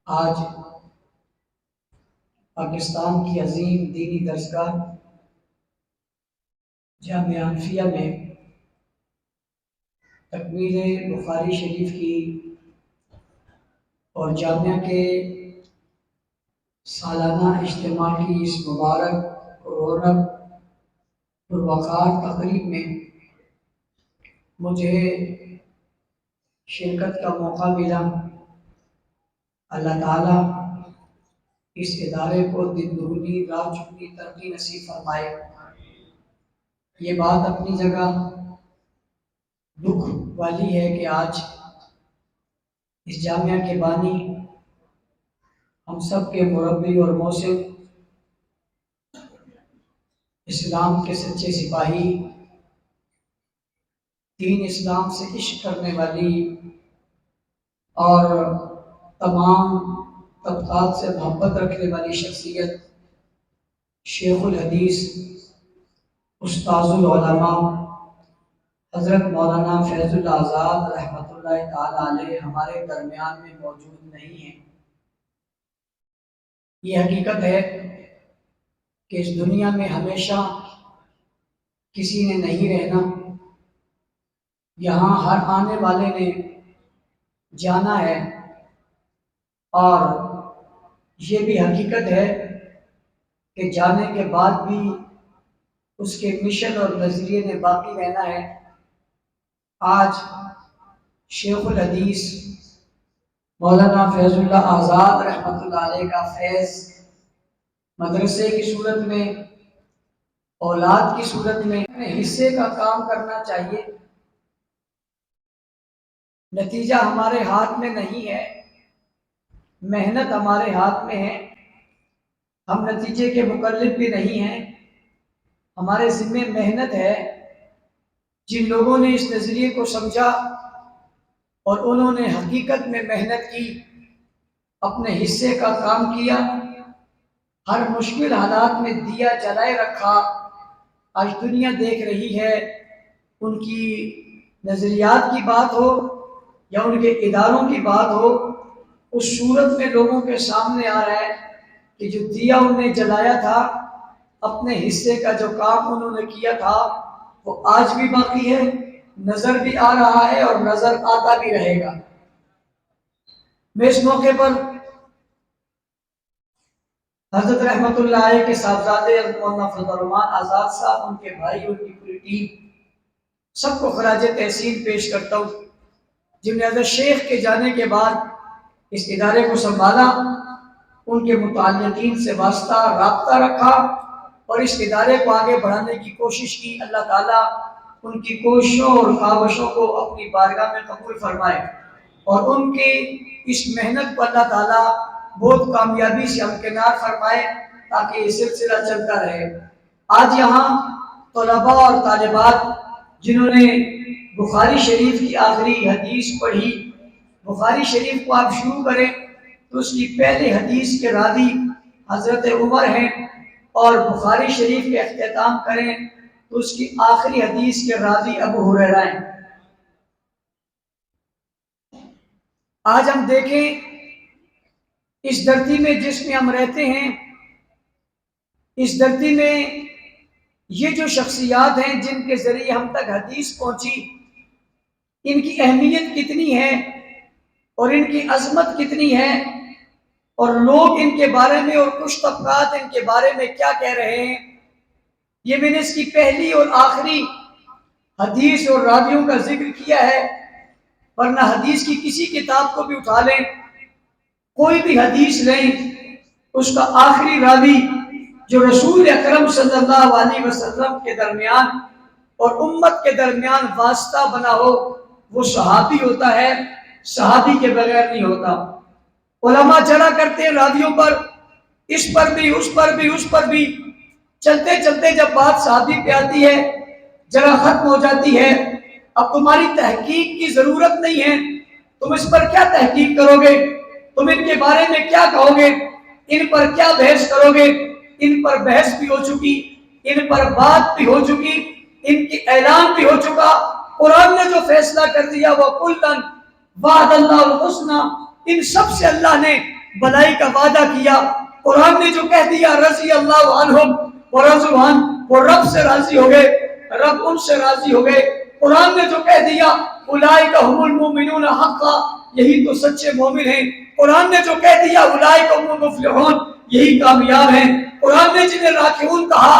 آج پاکستان کی عظیم دینی درسگاہ جامعہ انفیہ میں تکمیل بخاری شریف کی اور جامعہ کے سالانہ اجتماع کی اس مبارک رونق پروقار تقریب میں مجھے شرکت کا موقع ملا۔ اللہ تعالیٰ اس ادارے کو دن دگنی رات چگنی ترقی نصیب فرمائے۔ یہ بات اپنی جگہ دکھ والی ہے کہ آج اس جامعہ کے بانی، ہم سب کے مربی اور موثر، اسلام کے سچے سپاہی، دین اسلام سے عشق کرنے والی اور تمام طبقات سے محبت رکھنے والی شخصیت شیخ الحدیث استاذ العلماء حضرت مولانا فیض اللہ آزاد رحمۃ اللہ تعالی علیہ ہمارے درمیان میں موجود نہیں ہیں۔ یہ حقیقت ہے کہ اس دنیا میں ہمیشہ کسی نے نہیں رہنا، یہاں ہر آنے والے نے جانا ہے، اور یہ بھی حقیقت ہے کہ جانے کے بعد بھی اس کے مشن اور نظریے نے باقی رہنا ہے۔ آج شیخ الحدیث مولانا فیض اللہ آزاد رحمۃ اللہ علیہ کا فیض مدرسے کی صورت میں، اولاد کی صورت میں حصے کا کام کرنا چاہیے۔ نتیجہ ہمارے ہاتھ میں نہیں ہے، محنت ہمارے ہاتھ میں ہے، ہم نتیجے کے مکلف بھی نہیں ہیں، ہمارے ذمہ محنت ہے۔ جن لوگوں نے اس نظریے کو سمجھا اور انہوں نے حقیقت میں محنت کی، اپنے حصے کا کام کیا، ہر مشکل حالات میں دیا جلائے رکھا، آج دنیا دیکھ رہی ہے۔ ان کی نظریات کی بات ہو یا ان کے اداروں کی بات ہو، اس صورت میں لوگوں کے سامنے آ رہا ہے کہ جو دیا انہوں نے جلایا تھا، اپنے حصے کا جو کام انہوں نے کیا تھا، وہ آج بھی باقی ہے، نظر بھی آ رہا ہے اور نظر آتا بھی رہے گا۔ میں اس موقع پر حضرت رحمت اللہ علیہ کے صاحبزادے مولانا فضل الرحمان آزاد صاحب، ان کے بھائی، ان کی پوری ٹیم، سب کو خراج تحسین پیش کرتا ہوں، جن نے حضرت شیخ کے جانے کے بعد اس ادارے کو سنبھالا، ان کے متعلقین سے واسطہ رابطہ رکھا اور اس ادارے کو آگے بڑھانے کی کوشش کی۔ اللہ تعالیٰ ان کی کوششوں اور کاوشوں کو اپنی بارگاہ میں قبول فرمائے اور ان کی اس محنت کو اللہ تعالیٰ بہت کامیابی سے ہمکنار فرمائے تاکہ یہ سلسلہ چلتا رہے۔ آج یہاں طلباء اور طالبات جنہوں نے بخاری شریف کی آخری حدیث پڑھی، بخاری شریف کو آپ شروع کریں تو اس کی پہلے حدیث کے راوی حضرت عمر ہیں، اور بخاری شریف کے اختتام کریں تو اس کی آخری حدیث کے راوی ابو ہریرہ ہیں۔ آج ہم دیکھیں اس دھرتی میں جس میں ہم رہتے ہیں، اس دھرتی میں یہ جو شخصیات ہیں جن کے ذریعے ہم تک حدیث پہنچی، ان کی اہمیت کتنی ہے اور ان کی عظمت کتنی ہے، اور لوگ ان کے بارے میں اور کچھ طبقات ان کے بارے میں کیا کہہ رہے ہیں، یہ میں نے اس کی پہلی اور آخری حدیث اور راویوں کا ذکر کیا ہے۔ ورنہ حدیث کی کسی کتاب کو بھی اٹھا لیں، کوئی بھی حدیث لیں، اس کا آخری راوی جو رسول اکرم صلی اللہ علیہ وسلم کے درمیان اور امت کے درمیان واسطہ بنا ہو، وہ صحابی ہوتا ہے، صحابی کے بغیر نہیں ہوتا۔ علماء چڑھا کرتے ہیں راویوں پر، اس پر بھی، اس پر بھی، اس پر بھی، چلتے چلتے جب بات صحابی پہ آتی ہے، جگہ ختم ہو جاتی ہے۔ اب تمہاری تحقیق کی ضرورت نہیں ہے، تم اس پر کیا تحقیق کرو گے، تم ان کے بارے میں کیا کہو گے، ان پر کیا بحث کرو گے، ان پر بحث بھی ہو چکی، ان پر بات بھی ہو چکی، ان کی اعلان بھی ہو چکا۔ قرآن نے جو فیصلہ کر دیا وہ کلن وعد اللہ الحسنی، ان سب سے اللہ نے بلائی کا وعدہ کیا. قرآن نے جو کہہ دیا رضی اللہ عنہم ورضوا عنہ, وہ رب سے راضی ہو گئے, رب ان سے راضی ہو گئے. قرآن نے جو کہہ دیا اولئک هم المؤمنون حقا, یہی تو سچے مومن ہیں. قرآن نے جو کہہ دیا اولئک هم المفلحون, یہی کامیاب ہیں. قرآن نے جنہیں راکعون کہا,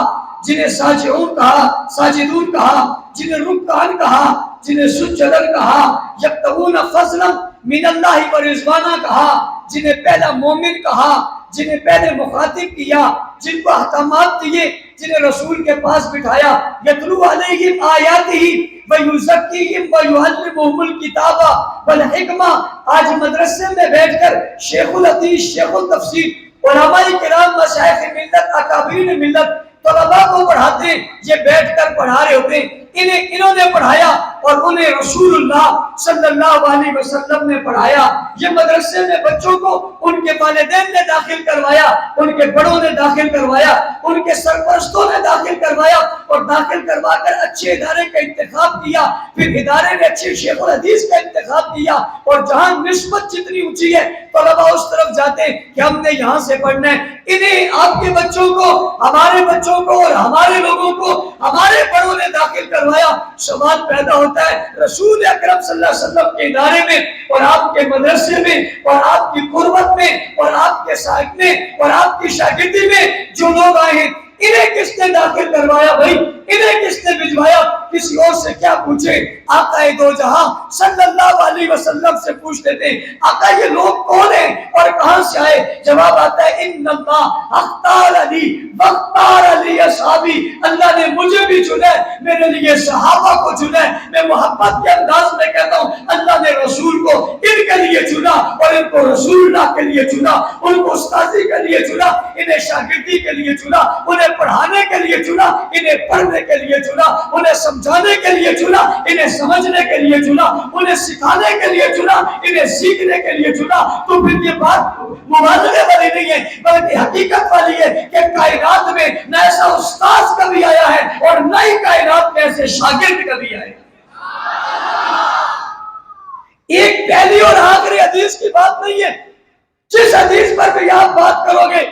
جنہیں ساجعون کہا, ساجدون کہا, جنہیں رکعان کہا, جنہیں سجدن کہا, یبتغون فضلا من اللہ ورضوانا کہا, جنہیں پہلا مومن کہا, جنہیں پہلے مخاطب کیا, جن کو احکامات دیے, جنہیں رسول کے پاس بٹھایا, یتلو علیہم آیاتہ ویزکیہم ویعلمہم الکتاب والحکمہ. آج مدرسے میں بیٹھ کر شیخ الحدیث, شیخ التفسیر, علماء کرام, مشائخ ملت, اکابرین ملت طلباء کو پڑھاتے ہیں, یہ بیٹھ کر پڑھا رہے ہوتے ہیں. انہوں نے پڑھایا اور انہیں رسول اللہ صلی اللہ علیہ وسلم نے پڑھایا. یہ مدرسے میں بچوں کو ان کے والدین نے داخل کروایا, ان کے بڑوں نے داخل کروایا, ان کے سرپرستوں نے داخل کروایا, اور داخل کروا کر اچھے ادارے کا انتخاب کیا. پھر ادارے نے اچھے شیخ الحدیث کا انتخاب کیا, اور جہاں نسبت جتنی اونچی ہے طلباء اس طرف جاتے ہیں کہ ہم نے یہاں سے پڑھنا ہے. انہیں آپ کے بچوں کو, ہمارے بچوں کو اور ہمارے لوگوں کو ہمارے بڑوں نے داخل کروایا. سوال پیدا ہوتا ہے رسول اکرم صلی اللہ علیہ وسلم کے ادارے میں اور آپ کے مدرسے میں اور آپ کی قربت میں اور آپ کے ساتھ میں اور آپ کی شاگردی میں جو لوگ آئے ہیں, انہیں کس نے داخل کروایا بھائی؟ انہیں کس نے بھجوایا؟ کسی اور سے کیا پوچھے؟ آقا دو جہاں صلی اللہ علیہ وسلم سے پوچھتے تھے آقا یہ لوگ کون ہیں اور کہاں سے آئے؟ جواب آتا ہے ان اللہ اختار علی واختار علی اصحابی, اللہ نے مجھے بھی چنا ہے, میرے لیے صحابہ کو چنا ہے. میں محبت کے انداز میں کہتا ہوں اللہ نے رسول کو ان کے لیے چنا, اور ان کو رسول اللہ کے لیے چنا, ان کو استاذی کے لیے چنا, انہیں شاگردی کے لیے چنا, انہیں پڑھانے کے لیے چنا, انہیں پڑھنے کے لیے چنا, انہیں سمجھانے کے لیے چنا, انہیں سمجھنے کے لیے چنا, انہیں سکھانے کے لیے چنا, انہیں سیکھنے کے لیے چنا. تو پھر یہ بات مبالغے والی نہیں ہے بلکہ حقیقت والی ہے کہ کائنات میں نہ ایسا استاذ کبھی آیا ہے اور نہ ہی کائنات میں ایسے شاگرد کبھی آئے. ایک پہلی اور آخری حدیث کی بات نہیں ہے. جس حدیث پر بھی آپ بات کرو گے,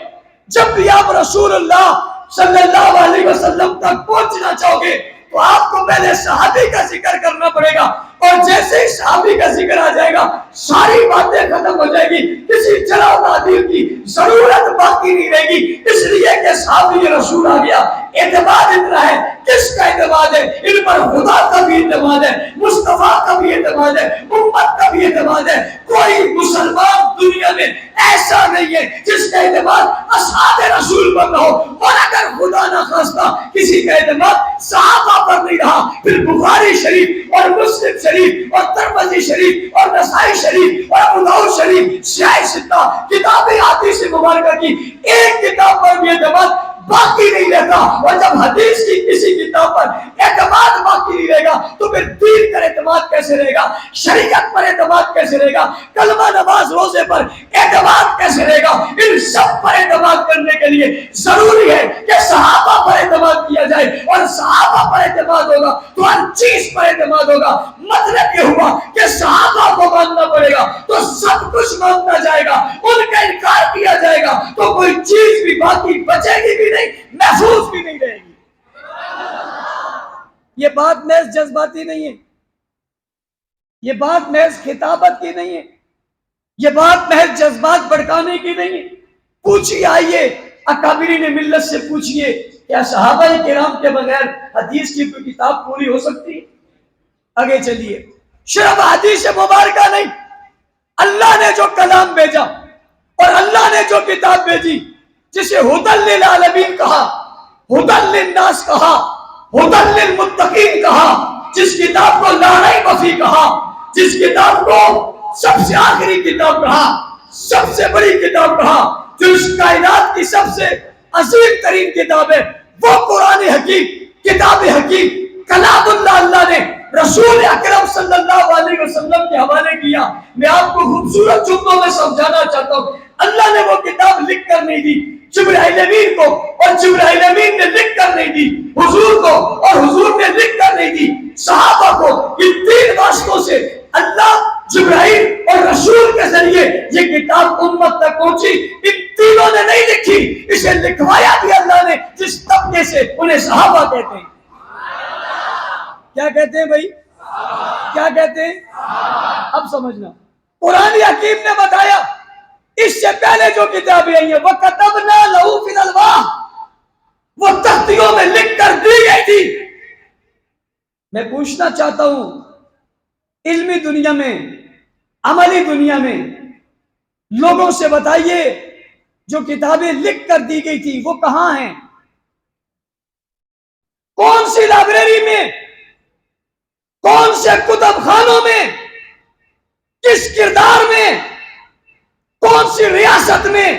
جب بھی آپ رسول اللہ صلی اللہ علیہ وسلم تک پہنچنا چاہو گے تو آپ کو پہلے صحابی کا ذکر کرنا پڑے گا, اور جیسے ہی صحابی کا ذکر آ جائے گا ساری باتیں ختم ہو جائے گی, کسی چلا تعدیل کی ضرورت باقی نہیں رہے گی, اس لیے کہ صحابی رسول آ گیا. اعتماد اتنا ہے, کس کا اعتماد ہے؟ ان پر خدا کا بھی اعتماد ہے, مصطفیٰ کا بھی اعتماد ہے, امت کا بھی اعتماد ہے. کوئی مسلمان دنیا میں ایسا نہیں ہے جس کا اعتماد اصحاب رسول پر نہ ہو, اور اگر خدا نہ خواستہ کسی کا اعتماد صحابہ پر نہیں رہا, پھر بخاری شریف اور مسلم شریف اور ترمذی شریف اور نسائی شریف اور ابو داؤد شریف, سیاہ ستہ کتابیں حدیث مبارکہ کی ایک کتاب پر بھی اعتماد باقی نہیں رہتا. اور جب حدیث کی کسی کتاب پر اعتماد باقی نہیں رہے گا تو پھر دین پر اعتماد کیسے رہے گا, شریعت پر اعتماد کیسے رہے گا, کلمہ نماز روزے پر اعتماد کیسے رہے گا؟ ان سب پر اعتماد کرنے کے لیے ضروری ہے کہ صحابہ پر اعتماد کیا جائے, اور صحابہ پر اعتماد ہوگا تو ہر چیز پر اعتماد ہوگا. مطلب یہ ہوا کہ صحابہ کو ماننا پڑے گا تو سب کچھ ماننا جائے گا, ان کا انکار کیا جائے گا تو کوئی چیز بھی باقی بچے گی بھی نہیں, محفوظ بھی نہیں رہے گی. یہ بات محض جذباتی نہیں ہے, یہ بات محض خطابت کی نہیں ہے, یہ بات محض جذبات بھڑکانے کی نہیں ہے. پوچھیے, آئیے اکابرین ملت سے پوچھیے کیا صحابہ کرام کے بغیر حدیث کی کوئی کتاب پوری ہو سکتی ہے؟ آگے چلیے. صرف حدیث مبارکہ نہیں, اللہ نے جو کلام بھیجا اور اللہ نے جو کتاب بھیجی جسے ہدی للعالمین کہا, ہدی للناس کہا, ہدی للمتقین کہا, جس کتاب کو لا ریب فیہ کہا, جس کتاب کو سب سے آخری کتاب کہا, سب سے بڑی کتاب کہا, جو اس کائنات کی سب سے عظیم ترین کتاب ہے, وہ قرآن حکیم, کتاب حکیم, کلام اللہ, اللہ نے رسول اکرم صلی اللہ علیہ وسلم کے حوالے کیا. میں آپ کو خوبصورت جملوں میں سمجھانا چاہتا ہوں. اللہ نے وہ کتاب لکھ کر نہیں دی جبرائیل امین کو, اور جبرائیل امین نے لکھ کر نہیں دی حضور کو, اور حضور نے لکھ کر نہیں دی صحابہ کو. ان تین واسطوں سے اللہ جبرائیل اور رسول کے ذریعے یہ کتاب امت تک پہنچی. ان تینوں نے نہیں لکھی, اسے لکھوایا بھی اللہ نے, جس طبقے سے انہیں صحابہ کہتے ہیں. کیا کہتے ہیں بھائی؟ کیا کہتے ہیں؟ اب سمجھنا, قرآن حکیم نے بتایا اس سے پہلے جو کتابیں آئی ہیں وَكَتَبْنَا لَهُ فِي الْأَلْوَاحِ, وہ تختیوں میں لکھ کر دی گئی تھی. میں پوچھنا چاہتا ہوں, علمی دنیا میں, عملی دنیا میں لوگوں سے بتائیے جو کتابیں لکھ کر دی گئی تھی وہ کہاں ہیں؟ کون سی لائبریری میں, کون سے کتب خانوں میں, کس کردار میں, کون سی ریاست میں,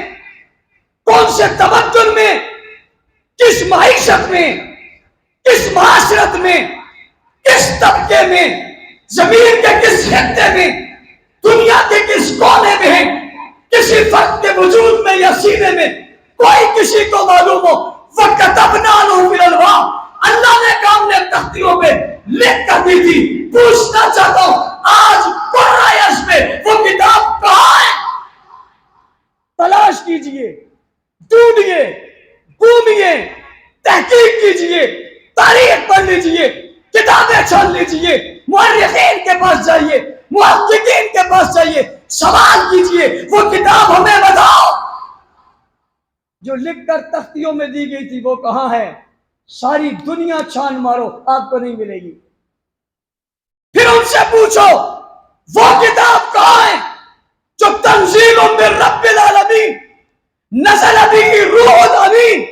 کون سے تمدن میں, کس معیشت میں, کس معاشرت میں, کس طبقے میں, زمین کے کس خطے میں, دنیا کے کس کونے میں ہے, کسی فرد کے وجود میں یا سینے میں کوئی کسی کو معلوم ہو. وَكَتَبْنَا لَهُ فِي الْأَلْوَاحِ, اللہ نے کام نے تختیوں پہ لکھ کر دی تھی. پوچھنا چاہتا ہوں آج قرآن میں وہ کتاب کہاں ہے؟ تلاش کیجئے, ڈھونڈیے, گھومیے, تحقیق کیجئے, تاریخ پڑھ لیجئے, کتابیں چھان لیجئے, مورخین کے پاس جائیے, محققین کے پاس جائیے, سوال کیجئے وہ کتاب ہمیں بتاؤ جو لکھ کر تختیوں میں دی گئی تھی وہ کہاں ہے؟ ساری دنیا چھان مارو, آپ کو نہیں ملے گی. پھر ان سے پوچھو وہ کتاب کہاں ہے جو تنزیل من رب العالمین نزل به روح الامین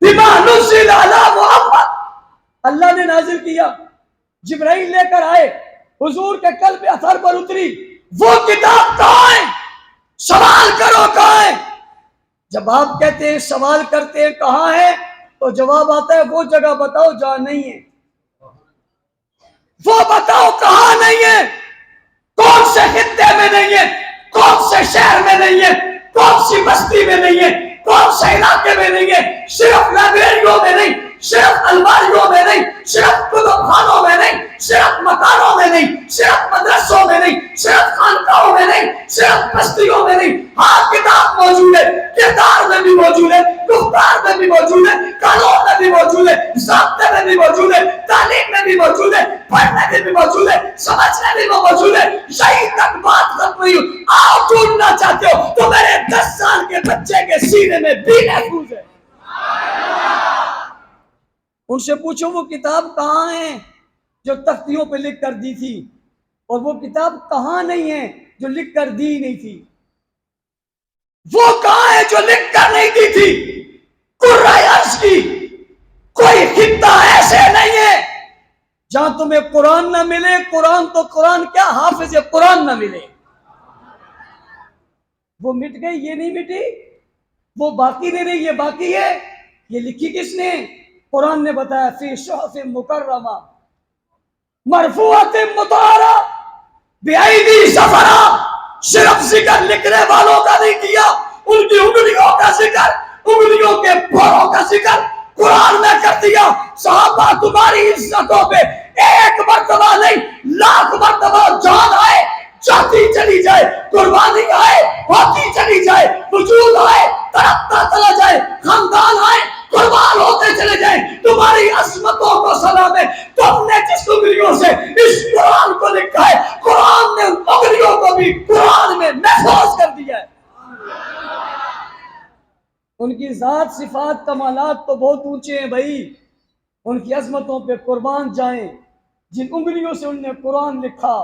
بما نزل علی محمد, اللہ نے نازل کیا, جبرائیل لے کر آئے, حضور کے قلب اثر پر اتری. وہ کتاب کہاں ہے؟ سوال کرو کہاں ہے. جب آپ کہتے ہیں سوال کرتے ہیں کہاں ہے تو جواب آتا ہے وہ جگہ بتاؤ جہاں نہیں ہے. وہ بتاؤ کہاں نہیں ہے, کون سے خطے میں نہیں ہے, کون سے شہر میں نہیں ہے, کون سی بستی میں نہیں ہے, کون سے علاقے میں نہیں ہے. صرف لائبریریوں میں نہیں, صرف الماریوں میں نہیں, صرف کتب خانوں میں نہیں, صرف مکانوں میں نہیں, صرف مدرسوں میں نہیں, صرف خانقاہوں میں نہیں, صرف بستیوں میں نہیں. ہاں کتاب موجود ہے, کردار میں بھی موجود ہے, گفتار میں بھی موجود ہے, قانون میں بھی موجود ہے, ضابطے میں بھی موجود ہے, تعلیم میں بھی موجود ہے, پڑھنے میں بھی موجود ہے, سمجھنے میں بھی موجود ہے. یہی تک بات ختم نہیں ہوئی. آؤ ڈھونڈنا چاہتے ہو تو میرے 10 سال کے بچے کے سینے میں بھی محفوظ ہے. ان سے پوچھو وہ کتاب کہاں ہے جو تختیوں پہ لکھ کر دی تھی, اور وہ کتاب کہاں نہیں ہے جو لکھ کر دی نہیں تھی. وہ کہاں ہے جو لکھ کر نہیں دی تھی؟ قرآن عرض کی کوئی خطہ ایسے نہیں ہے جہاں تمہیں قرآن نہ ملے. قرآن تو قرآن کیا, حافظ قرآن نہ ملے. وہ مٹ گئی, یہ نہیں مٹی. وہ باقی نہیں رہی, یہ باقی ہے. یہ لکھی کس نے؟ قرآن نے بتایا فی صحف مکرمہ مرفوعۃ مطہرہ بأیدی سفرہ. صرف ذکر لکھنے والوں کا نہیں کیا, ان کی انگلیوں کا ذکر, انگلیوں کے پھولوں کا ذکر قرآن میں کر دیا. صحابہ تمہاری عزتوں پہ ایک مرتبہ نہیں لاکھ مرتبہ جان آئے, جاتی چلی جائے, قربانی آئے, ہوتی چلی جائے, وجود آئے, تڑپتا چلا جائے, خاندان آئے, قربان ہوتے چلے جائیں, تمہاری عظمتوں کو سلام ہے. تم نے جس انگلیوں سے اس قرآن کو لکھا ہے, قرآن نے ان انگلیوں کو بھی قرآن میں محفوظ کر دیا ہے. ان کی ذات صفات کمالات تو بہت اونچے ہیں بھائی, ان کی عظمتوں پہ قربان جائیں. جن انگلیوں سے ان نے قرآن لکھا,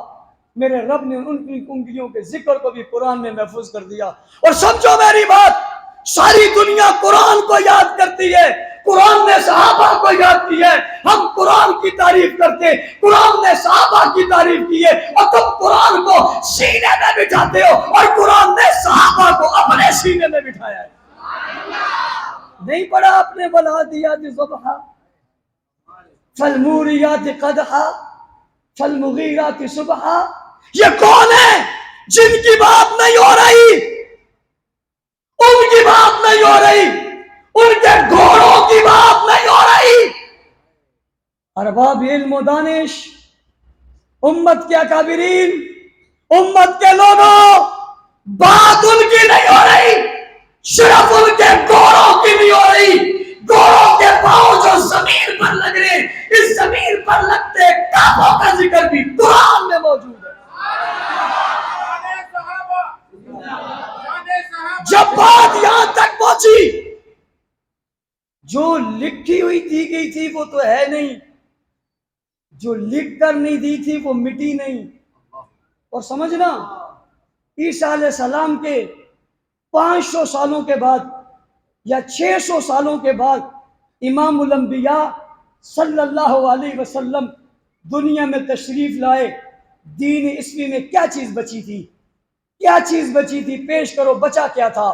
میرے رب نے ان کی انگلیوں کے ذکر کو بھی قرآن میں محفوظ کر دیا. اور سمجھو میری بات, ساری دنیا قرآن کو یاد کرتی ہے, قرآن نے صحابہ کو یاد کیا ہے. ہم قرآن کی تعریف کرتے, قرآن نے صحابہ کی تعریف کی ہے, اور تم قرآن کو سینے میں بٹھاتے ہو, اور قرآن نے صحابہ کو اپنے سینے میں بٹھایا ہے. نہیں پڑھا آپ نے والعادیات ضبحا فالموریات قدحا فالمغیرات صبحا؟ یہ کون ہے جن کی بات نہیں ہو رہی, ان کی بات نہیں ہو رہی, ان کے گھوڑوں کی بات نہیں ہو رہی. ارباب علم و دانش امت کے اکابرین، امت کے لوگوں، بات ان کی نہیں ہو رہی، صرف ان کے گوروں کی بھی ہو رہی۔ گوروں کے پاؤں جو زمین پر لگ رہے، اس زمین پر لگتے کعبوں کا ذکر بھی قرآن میں موجود ہے۔ جب بات یہاں تک پہنچی، جو لکھی ہوئی دی گئی تھی وہ تو ہے نہیں، جو لکھ کر نہیں دی تھی وہ مٹی نہیں۔ اور سمجھنا، عیسیٰ علیہ السلام کے 500 سالوں کے بعد یا 600 سالوں کے بعد امام الانبیاء صلی اللہ علیہ وسلم دنیا میں تشریف لائے۔ دین عیسوی میں کیا چیز بچی تھی؟ کیا چیز بچی تھی؟ پیش کرو، بچا کیا تھا؟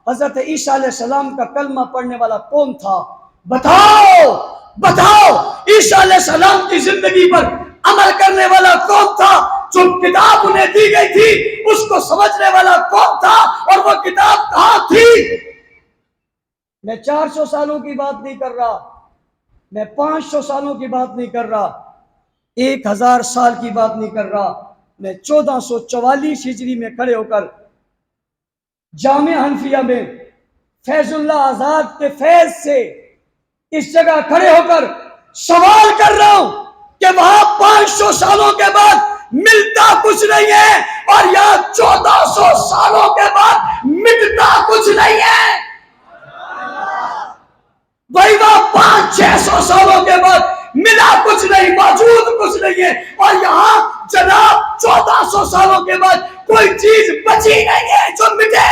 حضرت عیسیٰ علیہ السلام کا کلمہ پڑھنے والا کون تھا؟ بتاؤ بتاؤ، عیسیٰ علیہ السلام کی زندگی پر عمل کرنے والا کون تھا؟ جو کتاب انہیں دی گئی تھی اس کو سمجھنے والا کون تھا؟ اور وہ کتاب کہاں تھی؟ میں 400 سالوں کی بات نہیں کر رہا، میں 500 سالوں کی بات نہیں کر رہا، 1000 سال کی بات نہیں کر رہا، میں 1444 ہجری میں کھڑے ہو کر جامع حنفیہ میں فیض اللہ آزاد کے فیض سے اس جگہ کھڑے ہو کر سوال کر رہا ہوں کہ وہاں 500 سالوں کے بعد ملتا کچھ نہیں ہے، اور یہاں 1400 سالوں کے بعد مٹتا کچھ نہیں ہے۔ بھائی وہاں 500-600 سالوں کے بعد ملا کچھ نہیں، موجود کچھ نہیں ہے، اور یہاں جناب 1400 سالوں کے بعد کوئی چیز بچی نہیں ہے جو مٹے۔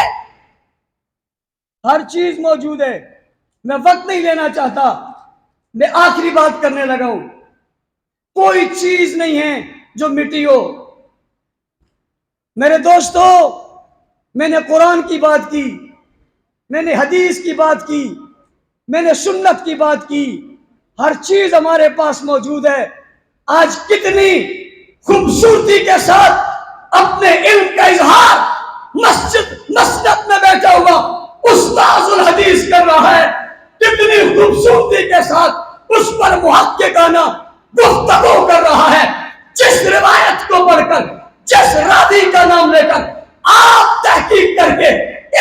ہر چیز موجود ہے۔ میں وقت نہیں لینا چاہتا، میں آخری بات کرنے لگا ہوں۔ کوئی چیز نہیں ہے جو مٹی ہو۔ میرے دوستو، میں نے قرآن کی بات کی، میں نے حدیث کی بات کی، میں نے سنت کی بات کی، ہر چیز ہمارے پاس موجود ہے۔ آج کتنی خوبصورتی کے ساتھ اپنے علم کا اظہار مسجد میں بیٹھا ہوا استاذ الحدیث کر رہا ہے، کتنی خوبصورتی کے ساتھ اس پر محققانہ گفتگو کر رہا ہے۔ جس روایت کو پڑھ کر، جس راوی کا نام لے کر آپ تحقیق کر کے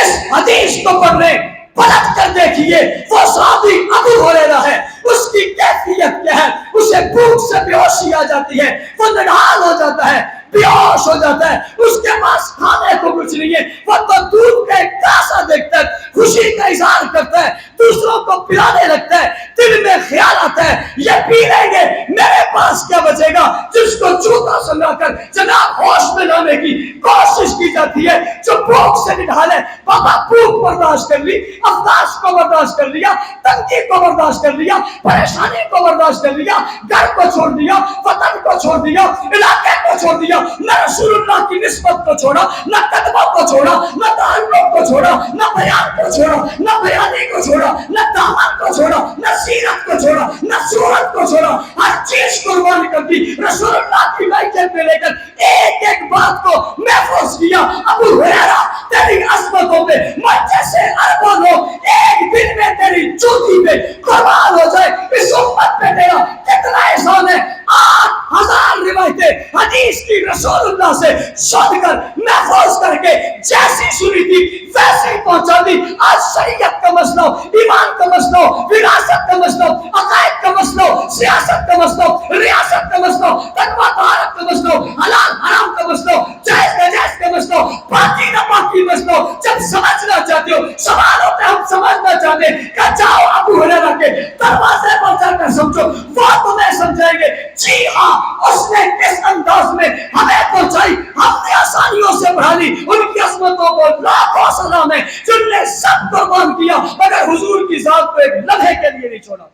اس حدیث کو پڑھ رہے، پلٹ کر دیکھیے وہ صحابی ابو ہریرہ ہے، اس کی کیفیت کیا ہے؟ اسے بھوک سے بے ہوشی آ جاتی ہے، وہ نڈھال ہو جاتا ہے، بے ہوش ہو جاتا ہے، اس کے پاس کھانے کو کچھ نہیں ہے، وہ تو دودھ کا ایک کاسا دیکھتا ہے، خوشی کا اظہار کرتا ہے، دوسروں کو پلانے لگتا ہے، دل میں خیال آتا ہے یہ پی لیں گے، میرے پاس کیا بچے گا؟ جس کو جوتا سمجھا کر جناب ہوش میں لانے کی کوشش کی جاتی ہے، جو بھوک سے نڈھال ہے۔ بابا بھوک برداشت کر لی، افسوس کو برداشت کر لیا، تنگی کو برداشت کر لیا، پریشانی کو برداشت کر لیا، گھر کو چھوڑ دیا، وطن کو چھوڑ دیا، علاقے کو چھوڑ دیا، نہ رسول اللہ کی نسبت کو چھوڑا، نہ قدموں کو چھوڑا، نہ تعلق کو چھوڑا، نہ بیان کو چھوڑا، نہ بیانی کو چھوڑا، نہ دامن کو چھوڑا، نہ سیرت کو چھوڑا، نہ صورت کو چھوڑا، ہر چیز قربان کر دی، رسول اللہ کی لائقیت پہ لے کر ایک ایک بات کو محفوظ کیا۔ ابو ہریرہ تیری عظمتوں پہ مجھے سے اربوں لوگ ایک دن میں تیری جوتی پہ قربان ہو جائے، اس امت پہ تیرا کتنا احسان ہے۔ 8000 روایتیں حدیث کی رسول اللہ سے سن کر محفوظ کر کے جیسی سنی تھی ویسی پہنچا دی۔ آج شریعت کا مسئلہ ہو، ایمان کا مسئلہ ہو، وراثت کا مسئلہ ہو، عقائد کا مسئلہ ہو، سیاست کا مسئلہ ہو، ریاست کا مسئلہ ہو، تقویٰ طہارت کا مسئلہ ہو، حلال حرام کا مسئلہ ہو، جائز ناجائز کا مسئلہ ہو، پاکی ناپاکی مسئلہ ہو، جب سمجھنا چاہتے ہو، سوال ہوتا ہے ہم سمجھنا چاہتے ہیں کہ جاؤ ابو ہریرہ کے دروازے پر جا کر سمجھو، وہ تمہیں سمجھائیں گے۔ جی ہاں، اس نے کس انداز میں ہمیں پہنچائی، ہم نے آسانیوں سے بڑھا لی، ان کی عظمتوں کو لاکھوں سلام ہے جن نے سب قربان کیا مگر حضور کی ذات کو ایک لمحے کے لیے نہیں چھوڑا۔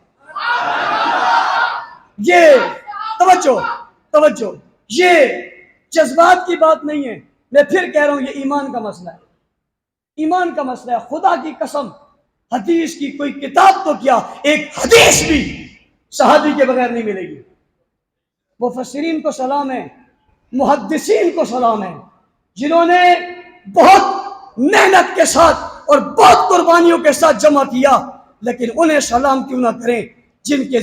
یہ توجہ، یہ جذبات کی بات نہیں ہے، میں پھر کہہ رہا ہوں یہ ایمان کا مسئلہ ہے، ایمان کا مسئلہ ہے۔ خدا کی قسم، حدیث کی کوئی کتاب تو کیا، ایک حدیث بھی صحابی کے بغیر نہیں ملے گی۔ مفسرین کو سلام ہے، محدثین کو سلام ہے، جنہوں نے بہت محنت کے ساتھ اور بہت قربانیوں کے ساتھ جمع کیا، لیکن انہیں سلام کیوں نہ کریں جن کے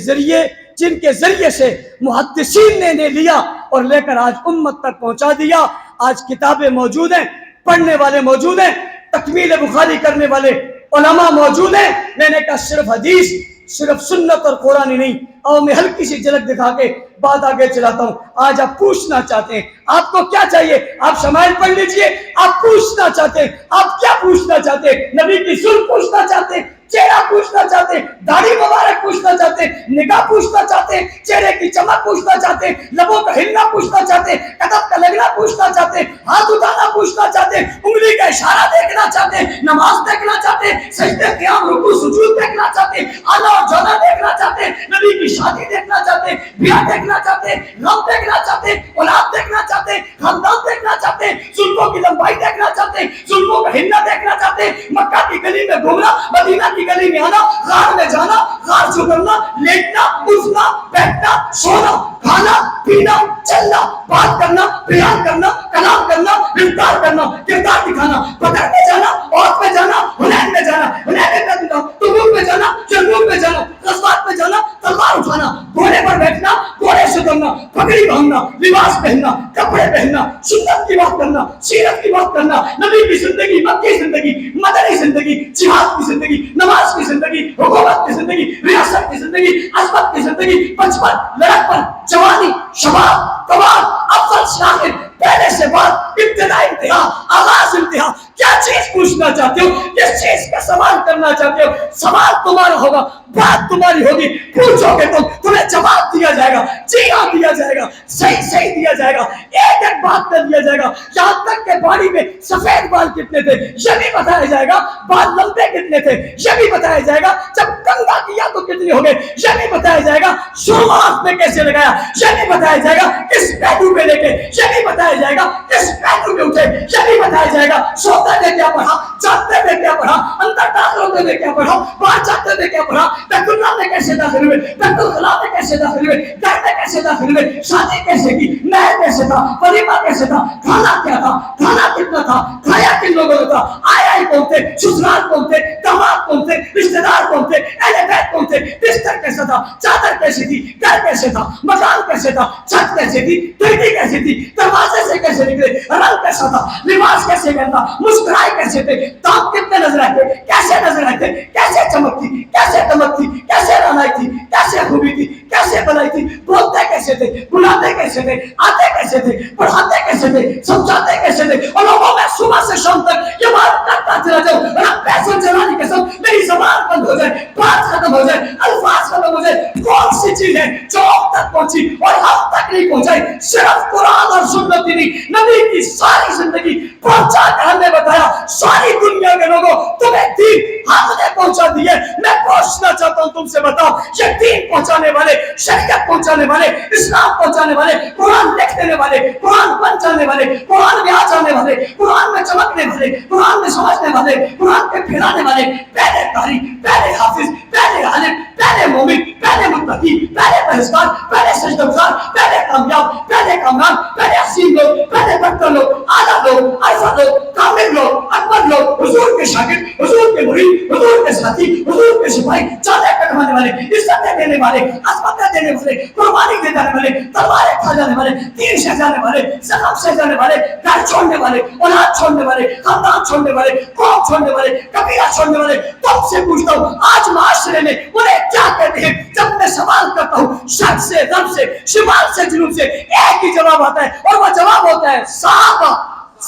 ذریعے سے محدثین نے لیا اور لے کر آج امت تک پہنچا دیا. آج کتابیں موجود ہیں, پڑھنے والے موجود ہیں, تکمیل بخاری کرنے والے علماء موجود ہیں. میں نے کہا صرف حدیث, صرف سنت اور قرآن ہی نہیں. اور میں ہلکی سی جھلک دکھا کے بات آگے چلاتا ہوں. آج آپ پوچھنا چاہتے ہیں آپ کو کیا چاہیے, آپ شمائل پڑھ لیجئے. آپ پوچھنا چاہتے ہیں, آپ کیا پوچھنا چاہتے ہیں؟ نبی کی سن پوچھنا چاہتے ہیں, چہرہ پوچھنا چاہتے ہیں, داڑھی مبارک پوچھنا چاہتے ہیں, نگاہ پوچھنا چاہتے ہیں, چہرے کی چمک پوچھنا چاہتے ہیں, لبوں کا ہلنا پوچھنا چاہتے ہیں, قدم کا لگنا پوچھنا چاہتے ہیں, ہاتھ اٹھانا پوچھنا چاہتے ہیں, انگلی کا اشارہ دیکھنا چاہتے ہیں, نماز دیکھنا چاہتے ہیں, سجدے قیام رکوع سجود دیکھنا چاہتے ہیں, آنا اور جانا دیکھنا چاہتے ہیں, نبی کی شادی دیکھنا چاہتے ہیں, بیاہ دیکھنا چاہتے ہیں, غم دیکھنا چاہتے ہیں, اولاد دیکھنا چاہتے ہیں, خاندان دیکھنا چاہتے ہیں, زلفوں کی لمبائی دیکھنا چاہتے ہیں, زلفوں کا ہلنا دیکھنا چاہتے ہیں, مکہ کی گلی میں گھومنا, مدینہ کی گلی میں آنا, غار میں جانا, غار سے اترنا, لیٹنا, اٹھنا, بیٹھنا, سونا, کھانا, پینا, چلنا, بات کرنا, بیان کرنا, کلام کرنا, انکار کرنا, کردار دکھانا, بدر میں جانا, عہد میں جانا, حنین میں جانا, حنین میں جانا, تبوک میں جانا, جرموک میں جانا, غزوات میں جانا, تلوار اٹھانا, گھوڑے پر بیٹھنا, گھوڑے سے اترنا, پگڑی باندھنا, لباس پہننا, کپڑے پہننا, سنت کی بات کرنا, سیرت کی بات کرنا, نبی کی زندگی, مکی زندگی, مدنی زندگی, جہاد کی زندگی, نماز کی زندگی, حکومت کی زندگی, ریاست کی زندگی, عظمت کی زندگی, بچپن, لڑکپن, جوانی, شباب, کمال, افضل شاخر, پہلے سے بعد, ابتدا انتہا, آغاز انتہا, کیا چیز پوچھنا چاہتے ہو, کس چیز کا سوال کرنا چاہتے ہو؟ سوال تمہارا ہوگا, بات تمہاری ہوگی, پوچھو گے تمہیں جواب دیا جائے گا, جی ہاں دیا جائے گا, صحیح صحیح دیا جائے گا, ایک ایک بات کر دیا جائے گا. یہاں تک کہ باڑی میں سفید بال کتنے تھے یہ بھی بتایا جائے گا, بال لمبے کتنے تھے یہ بھی بتایا جائے گا, جب کنگا کیا تو کتنے ہو گئے یہ بھی بتایا جائے گا, سرما ہاتھ میں کیسے لگایا یہ بھی بتایا جائے گا, کس پہلو پہ لے کے یہ بھی بتایا جائے گا, کس پہلو پہ اٹھے یہ بھی بتایا جائے گا, سوتے ہوئے کیا پڑھا, جاگتے ہوئے کیا پڑھا, اندر داخل ہوتے ہوئے کیا پڑھا, باہر جاتے ہوئے کیا پڑھا, بیت اللہ میں کیسے داخل ہوئے, بیت الخلاء میں کیسے داخل ہوئے, گھر میں کیسے داخل ہوئے, شادی کیسے کی, محل کیسے تھا, ولیمہ کیسے تھا, کھانا کیا تھا, کھانا کتنا تھا, کھایا کن لوگوں نے تھا, آیا کون تھے, سسرال کون تھے, داماد کون تھے, رشتہ دار کون تھے, اہل بیت کون تھے, بستر کیسا تھا, چادر کیسی تھی, گھر کیسے تھا, مکان کیسے تھا, چھت کیسے تھی, کھڑکی کیسی تھی, دروازے سے کیسے نکلے, رنگ کیسا تھا, لباس کیسے کرتا, مسکرائے کیسے تھے, دانت کتنے نظر آئے تھے, کیسے نظر آئے تھے, کیسے چمک تھی, کیسے دمک تھی, کیسے رونائی تھی, کیسے خوبی تھی, کیسے بلائی تھی, بولتے کیسے تھے, بلاتے کیسے تھے, آتے کیسے تھے, پڑھاتے کیسے تھے, سمجھاتے کیسے تھے, اور لوگوں میں صبح سے شام تک یہ بات کرتا چلا جاؤ, اور پیسوں چلانے کے ساتھ میری زبان بند ہو جائے, بات ختم ہو جائے, الفاظ ختم ہو جائے, کون سی چیز ہے جو اب تک پہنچی اور اب تک نہیں پہنچائی؟ صرف قرآن اور سنت ہی نہیں, نبی کی ساری زندگی پہنچا کر ہم نے بتایا, ساری دنیا کے لوگوں تمہیں دین ہم نے پہنچا دی ہے. میں پوچھنا چاہتا ہوں تم سے, بتاؤ یہ دین پہنچانے والے, شریعت پہنچانے والے, اسلام پہنچانے والے, قرآن لکھ دینے والے, قرآن بن جانے والے, قرآن میں آ جانے والے, قرآن میں چمکنے والے, قرآن میں سمجھنے والے, قرآن کے پھیلانے والے, پہلے قاری, پہلے حافظ, پہلے عالم, پہلے مومن, پہلے متقی, پہلے پرہیزگار, پہلے سجدہگزار, پہلے کامیاب, پہلے کامران, پہلے حسین لوگ, پہلے بہتر لوگ, اعلیٰ لوگ, عرفہ لوگ, کامل لوگ, اکبر لوگ, حضور کے شاگرد, حضور کے مرید, حضور کے ساتھی, حضور کے سپاہی, چادر کٹوانے والے, عزتیں دینے والے, عظمتیں دینے والے, قربانی دے جانے والے, تلواریں کھا جانے والے, تیر سہ جانے والے, زخم سہ جانے والے, گھر چھوڑنے والے, اولاد چھوڑنے والے, خاندان چھوڑنے والے, قوم چھوڑنے والے, قبیلہ چھوڑنے والے, تم سے پوچھتا ہوں آج معاشرے میں انہیں کیا کہتے ہیں؟ جب میں سوال کرتا ہوں شرق سے غرب سے شمال سے جنوب سے, ایک ہی جواب آتا ہے, اور وہ جواب ہوتا ہے صحابہ,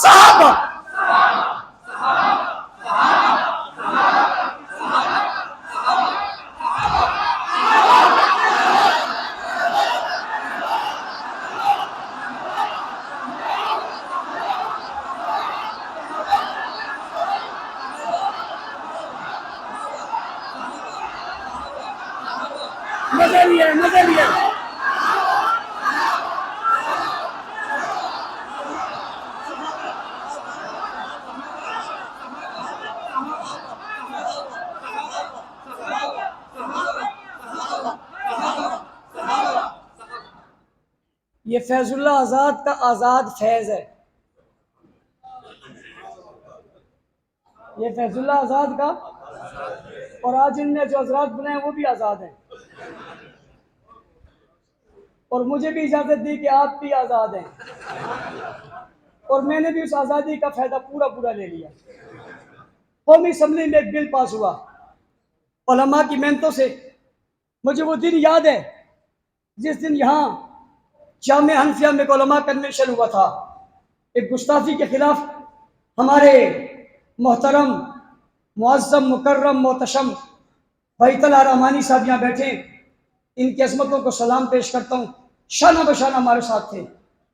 صحابہ. نظریہ یہ فیض اللہ آزاد کا آزاد فیض ہے, یہ فیض اللہ آزاد کا, اور آج ان نے جو حضرات بنائے وہ بھی آزاد ہیں. اور مجھے بھی اجازت دی کہ آپ بھی آزاد ہیں، اور میں نے بھی اس آزادی کا فائدہ پورا لے لیا۔ قومی اسمبلی میں ایک بل پاس ہوا علماء کی محنتوں سے۔ مجھے وہ دن یاد ہے جس دن یہاں جامع حنفیہ میں علماء کنونشن ہوا تھا، ایک گستاخی کے خلاف۔ ہمارے محترم معظم مکرم محتشم بھائی طلحہ رحمانی صاحب یہاں بیٹھے، ان کی عظمتوں کو سلام پیش کرتا ہوں، شانہ بشانہ ہمارے ساتھ تھے۔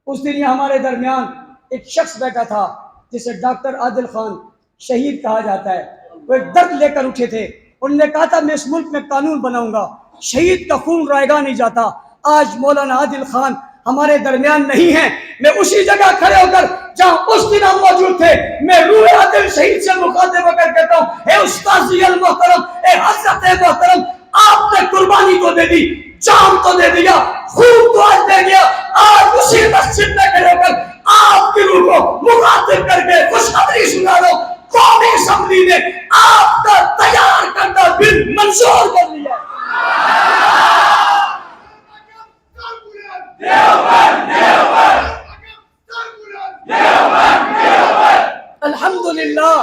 اس دن یہ ہمارے درمیان ایک شخص بیٹھا تھا جسے ڈاکٹر عادل خان شہید کہا جاتا ہے، وہ ایک درد لے کر اٹھے تھے۔ انہوں نے کہا تھا میں اس ملک میں قانون بناؤں گا، شہید کا خون رائگاں نہیں جاتا۔ آج مولانا عادل خان ہمارے درمیان نہیں ہیں، میں اسی جگہ کھڑے ہو کر جہاں اس دن ہم موجود تھے، میں روح عادل شہید سے مخاطب ہو کر کہتا ہوں، اے استاذی المحترم، اے حضرت محترم، آپ نے قربانی تو دے دی، جان تو دے دیا، خون تو آج دے دیا، آج اسی مسجد میں کھڑے ہو کر آپ کی روح کو مخاطب کر کے خوشخبری سنا دو، قومی اسمبلی نے آپ کا تیار کردہ بل منظور کر لیا۔ الحمدللہ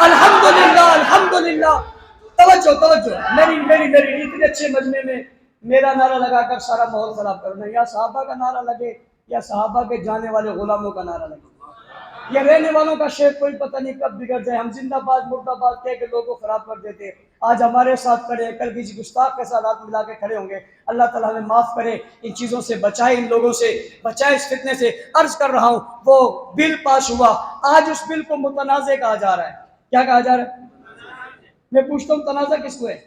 الحمدللہ الحمدللہ۔ توجہ میری اتنے اچھے مجمع میں میرا نعرہ لگا کر سارا ماحول خراب کرنا، یا صحابہ کا نعرہ لگے یا صحابہ کے جانے والے غلاموں کا نعرہ لگے، یا رہنے والوں کا شیخ کوئی پتہ نہیں کب بگڑ جائے۔ ہم زندہ باد مردہ باد کہہ کے لوگوں کو خراب کر دیتے، آج ہمارے ساتھ کھڑے ہیں، کل کسی گستاخ کے ساتھ ہاتھ ملا کے کھڑے ہوں گے۔ اللہ تعالیٰ ہمیں معاف کرے، ان چیزوں سے بچائے، ان لوگوں سے بچائے، اس فتنے سے۔ عرض کر رہا ہوں وہ بل پاس ہوا، آج اس بل کو متنازع کہا جا رہا ہے۔ کیا کہا جا رہا ہے؟ میں پوچھتا ہوں تنازع کس کو ہے؟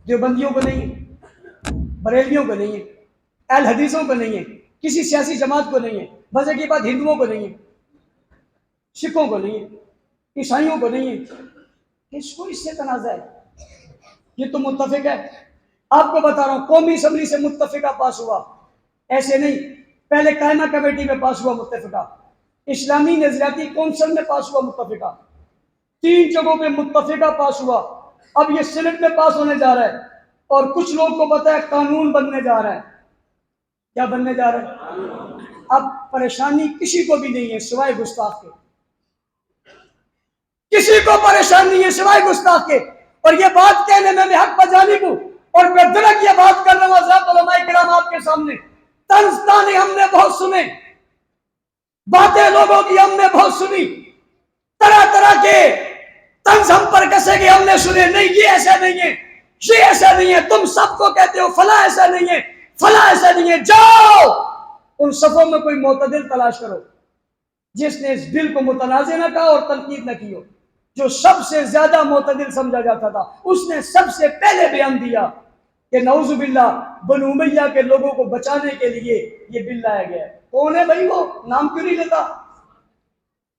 دیوبندیوں کو نہیں ہے، بریلویوں کو نہیں ہے، اہل حدیثوں کو نہیں ہے، کسی سیاسی جماعت کو نہیں ہے، مزے کی بات ہندوؤں کو نہیں ہے، سکھوں کو نہیں ہے، عیسائیوں کو نہیں ہے، کس کو اس سے تنازع ہے؟ یہ تو متفق ہے۔ آپ کو بتا رہا ہوں قومی اسمبلی سے متفقہ پاس ہوا، ایسے نہیں، پہلے قائمہ کمیٹی میں پاس ہوا متفقہ، اسلامی نظریاتی کونسل میں پاس ہوا متفقہ، 3 جگہوں پہ متفقہ پاس ہوا۔ اب یہ سینٹ میں پاس ہونے جا رہا ہے، اور کچھ لوگ کو پتا ہے قانون بننے جا رہا ہے۔ کیا بننے جا رہا ہے؟ اب پریشانی کسی کو بھی نہیں ہے سوائے گستاخ کے، کسی کو پریشانی نہیں ہے سوائے گستاخ کے۔ اور یہ بات کہنے میں حق بجانب ہوں، اور میں درک یہ بات کر رہا ہوں حضرات علماء کرام آپ کے سامنے، طنز تانے ہم نے بہت سنے، باتیں لوگوں کی ہم نے بہت سنی، طرح طرح کے طنز ہم پر کسے گئے ہم نے سنے، نہیں یہ ایسا نہیں ہے، یہ ایسا نہیں ہے، تم سب کو کہتے ہو فلاں ایسا نہیں ہے، فلاں ایسا نہیں ہے۔ جاؤ ان صفوں میں کوئی معتدل تلاش کرو جس نے اس بل کو متنازع نہ کہا اور تنقید نہ کی ہو۔ جو سب سے زیادہ معتدل سمجھا جاتا تھا اس نے سب سے پہلے بیان دیا کہ نعوذ باللہ بنو امیہ کے لوگوں کو بچانے کے لیے یہ بل لایا گیا ہے۔ کون ہے بھائی؟ وہ نام کیوں نہیں لیتا؟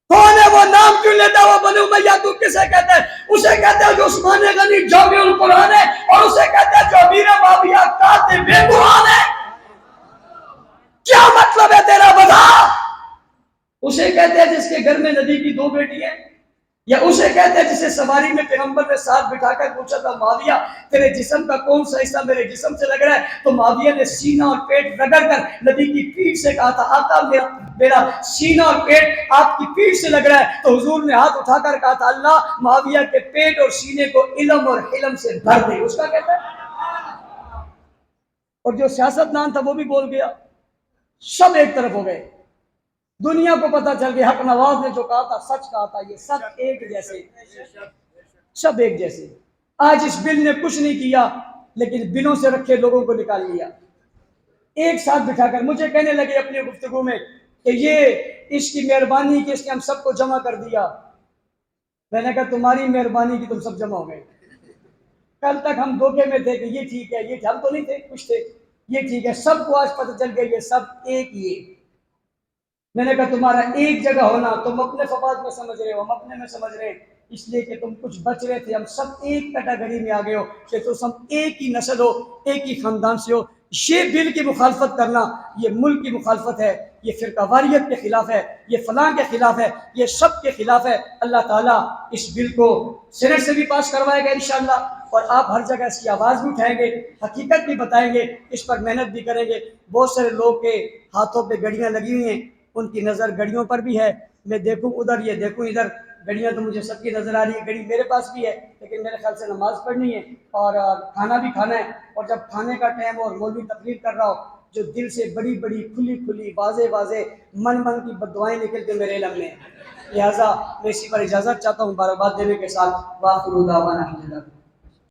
کون ہے وہ؟ نام کیوں لیتا؟ وہ بنو امیہ تو کسے کہتے ہیں؟ اسے کہتے ہیں جو عثمان غنی جامع القرآن ہے، اور اسے کہتے ہیں جو امیر معاویہ کاتب قرآن ہے۔ کیا مطلب ہے تیرا؟ بتا۔ اسے کہتے ہیں جس کے گھر میں نبی کی 2 بیٹی ہیں، یا اسے کہتے ہیں جسے سواری میں پیغمبر نے ساتھ بٹھا کر پوچھا تھا معاویہ تیرے جسم کا کون سا حصہ میرے جسم سے لگ رہا ہے، تو معاویہ نے سینہ اور پیٹ رگڑ کر نبی کی پیٹھ سے کہا تھا آقا میرا سینہ اور پیٹ آپ کی پیٹھ سے لگ رہا ہے، تو حضور نے ہاتھ اٹھا کر کہا تھا اللہ معاویہ کے پیٹ اور سینے کو علم اور حلم سے بھر دے۔ اس کا کہتا ہے۔ اور جو سیاست دان تھا وہ بھی بول گیا، سب ایک طرف ہو گئے، دنیا کو پتا چل گیا حق نواز نے جو کہا تھا سچ کہا تھا، یہ سب ایک جیسے، سب ایک جیسے۔ آج اس بل نے کچھ نہیں کیا لیکن بلوں سے رکھے لوگوں کو نکال لیا، ایک ساتھ بٹھا کر مجھے کہنے لگے اپنی گفتگو میں کہ یہ اس کی مہربانی کہ اس نے ہم سب کو جمع کر دیا۔ میں نے کہا تمہاری مہربانی کی تم سب جمع ہو گئے، کل تک ہم دھوکے میں تھے کہ یہ ٹھیک ہے، یہ ہم تو نہیں تھے، کچھ تھے، یہ ٹھیک ہے، سب کو آج پتہ چل گیا یہ سب ایک ہی ہے۔ میں نے کہا تمہارا ایک جگہ ہونا تم اپنے فواد میں سمجھ رہے ہو، ہم اپنے میں سمجھ رہے ہیں، اس لیے کہ تم کچھ بچ رہے تھے، ہم سب ایک کیٹیگری میں آ گئے ہو کہ تم سب ایک ہی نسل ہو، ایک ہی خاندان سے ہو۔ یہ بل کی مخالفت کرنا یہ ملک کی مخالفت ہے، یہ فرقہ واریت کے خلاف ہے، یہ فلاں کے خلاف ہے، یہ سب کے خلاف ہے۔ اللہ تعالیٰ اس بل کو سینٹ سے بھی پاس کروائے گا انشاءاللہ، اور آپ ہر جگہ اس کی آواز بھی اٹھائیں گے، حقیقت بھی بتائیں گے، اس پر محنت بھی کریں گے۔ بہت سارے لوگ کے ہاتھوں پہ گھڑیاں لگی ہوئی ہیں، ان کی نظر گھڑیوں پر بھی ہے، میں دیکھوں ادھر یہ دیکھوں ادھر، گھڑیاں تو مجھے سب کی نظر آ رہی ہے، گھڑی میرے پاس بھی ہے، لیکن میرے خیال سے نماز پڑھنی ہے اور کھانا بھی کھانا ہے، اور جب کھانے کا ٹائم ہو اور مولوی تقریر کر رہا ہو، جو دل سے بڑی بڑی کھلی کھلی واضح واضح من کی بددعائیں نکلتے میرے علم میں، لہٰذا میں اسی پر اجازت چاہتا ہوں مبارکباد دینے کے ساتھ۔ وآخر دعوانا الحمدللہ۔